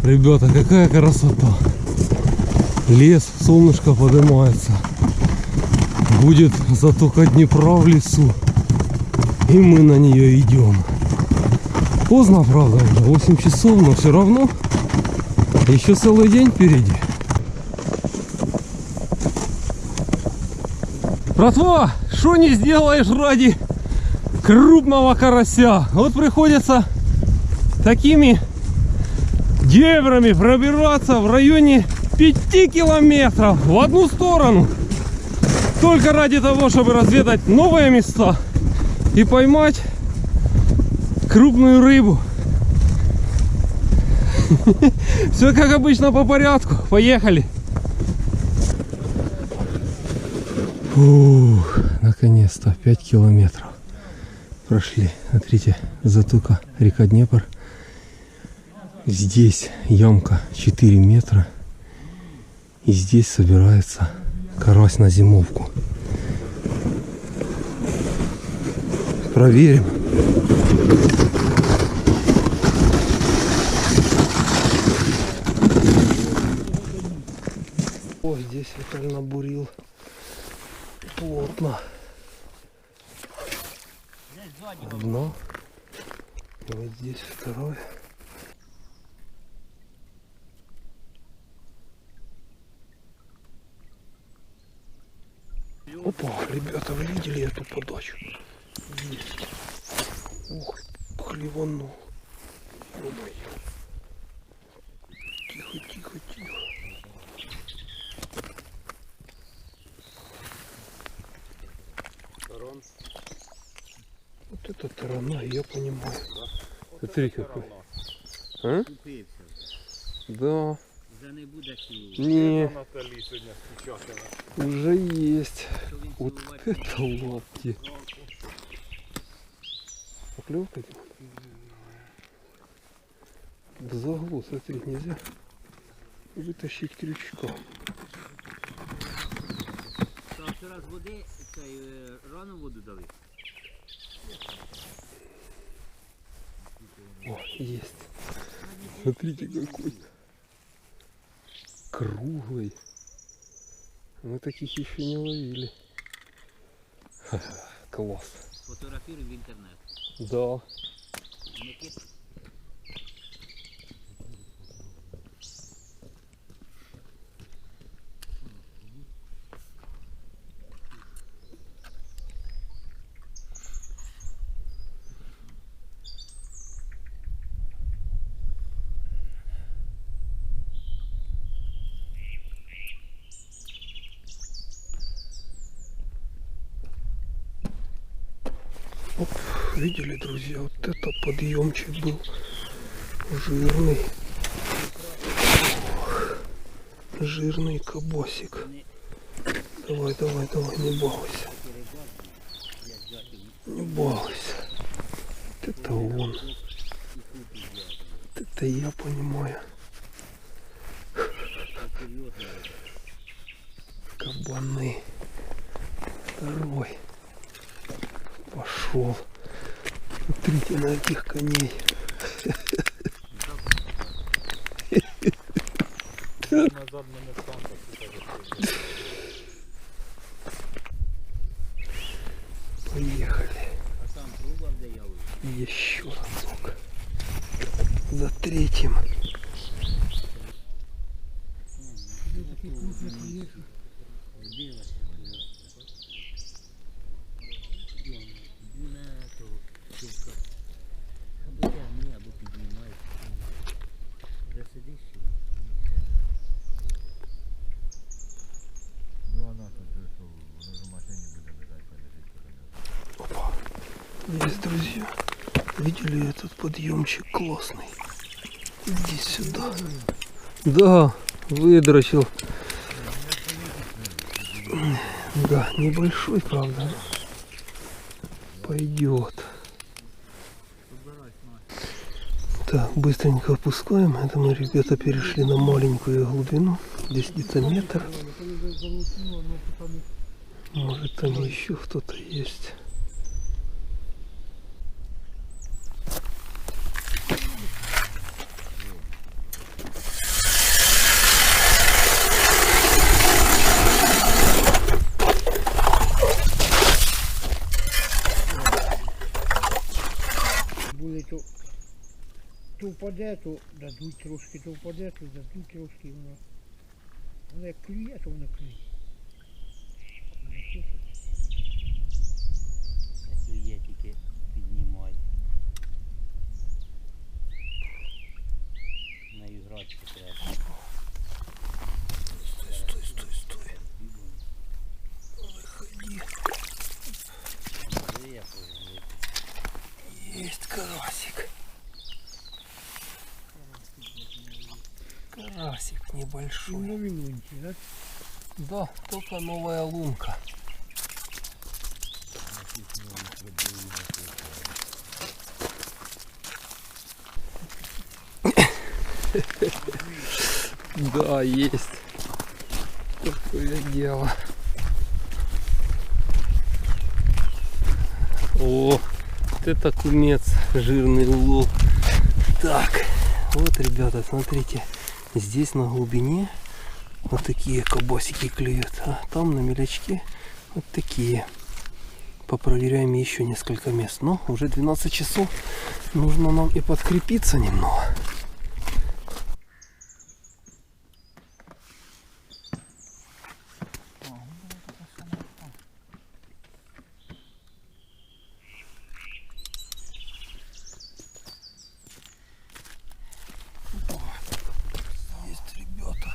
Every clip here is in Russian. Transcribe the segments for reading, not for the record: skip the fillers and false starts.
Ребята, какая красота. Лес, солнышко поднимается. Будет затока Днепра в лесу. И мы на нее идем. Поздно, правда, уже 8 часов, но все равно еще целый день впереди. Братва, что не сделаешь ради крупного карася? Вот приходится такими дебрами пробираться в районе 5 километров в одну сторону. Только ради того, чтобы разведать новые места и поймать крупную рыбу. Все как обычно по порядку. Поехали. Ух, наконец-то 5 километров прошли. Смотрите, затока река Днепр. Здесь ямка 4 метра. И здесь собирается карась на зимовку. Проверим. О, здесь Виталий набурил плотно. Одно. И вот здесь второе. Опа, ребята, вы видели эту подачу? Есть. Ух, клеванул. Ё-моё. Тихо, тихо, тихо. Таран. Вот это тарана, я понимаю. Смотри какой. А? Да. Не. Уже есть. Вот это лапки. Поклевка? Да загло, смотри, нельзя вытащить крючка. Вчора з води рано воду дали. О, есть. Смотрите какой. Круглый. Мы таких еще не ловили. Класс. Фотографируем в интернет. Да. Оп, видели, друзья, вот это подъемчик был жирный. Ох, жирный кабасик. Давай, давай, давай, не балуйся. Не балуйся. Вот это он. Вот это я понимаю. Кабаны. Второй. Пошел. Смотрите на этих коней. Поехали. Еще разок. За третьим. Опа. Есть, друзья. Видели этот подъемчик классный? Иди сюда. Да, выдрочил. Да, небольшой, правда. Пойдет. Так, быстренько опускаем. Это мы, ребята, перешли на маленькую глубину. Здесь где-то метр. Может, там еще кто-то есть. то впаде, то дадуть трошки, то впаде, то дадуть трошки, воно. Але як клює, то воно клює. Якщо є, тільки піднімай. Нею гратися треба. Стой. Выходи. Есть карасик. Карасик небольшой. Нові лунки, да? Да, только новая лунка. Да, есть. Такое дело. О, вот это кумец, жирный улов. Так, вот, ребята, смотрите, здесь на глубине вот такие кабасики клюют, а там на мелячке вот такие. Попроверяем еще несколько мест. Но уже 12 часов, нужно нам и подкрепиться немного. Есть, ребята,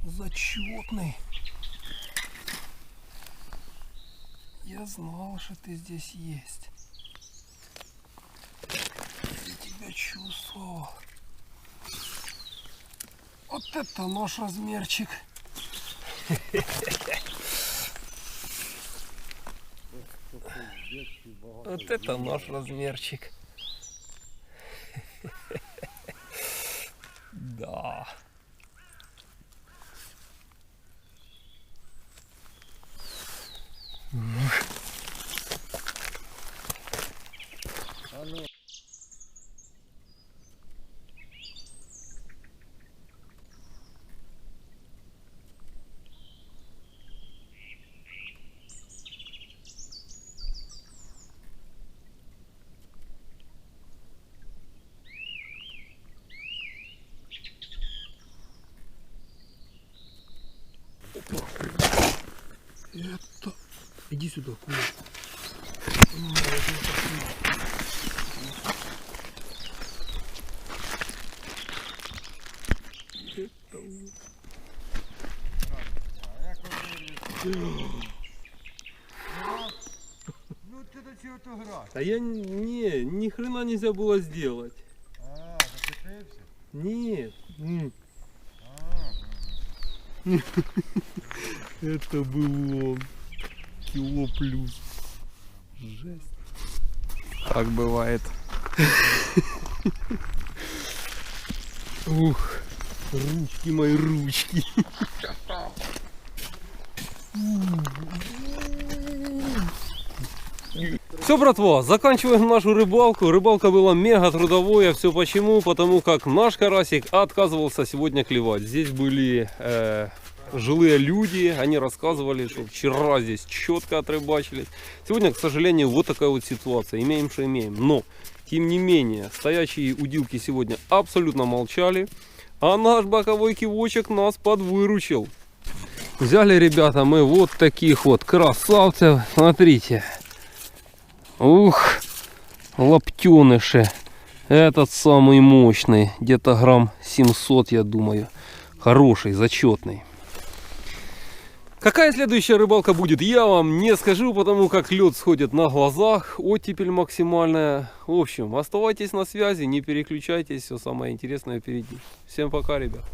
зачетный. Я знал, что ты здесь есть. Я тебя чувствовал. Вот это наш размерчик. Вот это наш размерчик. Да. Это... Иди сюда, куля. Ну ти до цього то грати. А я ни хрена нельзя было сделать. А, зацепився? Нет. Это был он. Кило плюс. Жесть. Так бывает. Ух, ручки мои, ручки. Все, братва, заканчиваем нашу рыбалку. Рыбалка была мега трудовая. Все почему? Потому как наш карасик отказывался сегодня клевать. Здесь были жилые люди, они рассказывали, что вчера здесь четко отрыбачились. Сегодня, к сожалению, вот такая вот ситуация. Имеем, что имеем. Но, тем не менее, стоячие удилки сегодня абсолютно молчали. А наш боковой кивочек нас подвыручил. Взяли, ребята, мы вот таких вот красавцев. Смотрите. Ух, лаптеныши. Этот самый мощный. Где-то грамм 700, я думаю. Хороший, зачетный. Какая следующая рыбалка будет, я вам не скажу, потому как лед сходит на глазах, оттепель максимальная. В общем, оставайтесь на связи, не переключайтесь, все самое интересное впереди. Всем пока, ребят.